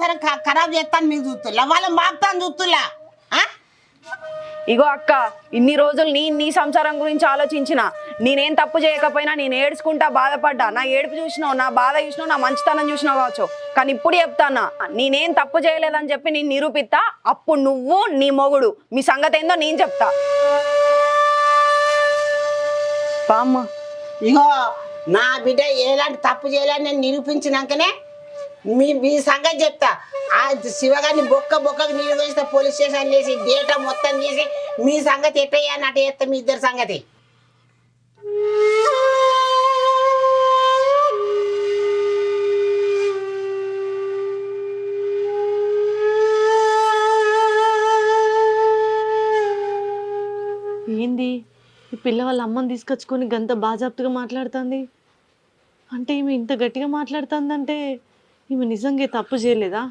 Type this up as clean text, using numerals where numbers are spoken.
సంసారం ఖరాబ్ చేస్తాను మీరు చూస్తున్నా వాళ్ళని మాపుతాను చూస్తున్నా. ఇగో అక్క, ఇన్ని రోజులు నీ సంసారం గురించి ఆలోచించిన. నేనేం తప్పు చేయకపోయినా నేను ఏడ్చుకుంటా బాధపడ్డా. నా ఏడుపు చూసినావు, నా బాధ చూసినావు, నా మంచితనం చూసినావు కావచ్చు. కానీ ఇప్పుడు చెప్తానా, నేనేం తప్పు చేయలేదని చెప్పి నేను నిరూపిస్తా. అప్పుడు నువ్వు నీ మొగుడు మీ సంగతి ఏందో నేను చెప్తా. పామ్మ ఇగో నా బిడ్డ ఎలాంటి తప్పు చేయాలని నేను నిరూపించినాకనే మీ సంగతి చెప్తా. ఆ శివగారిని బొక్కకు నీళ్ళు వేస్తే పోలీస్ స్టేషన్ చేసి డేటా మొత్తం చేసి మీ సంగతి ఎట్టయ్యా అని అటు చేస్తా. మీ ఇద్దరు సంగతి ఏంది ఈ పిల్ల వాళ్ళ అమ్మని తీసుకొచ్చుకొని గంత బాజాప్తుగా మాట్లాడుతుంది అంటే, ఈమె ఇంత గట్టిగా మాట్లాడుతుందంటే ఈమె నిజంగా తప్పు చేయలేదా?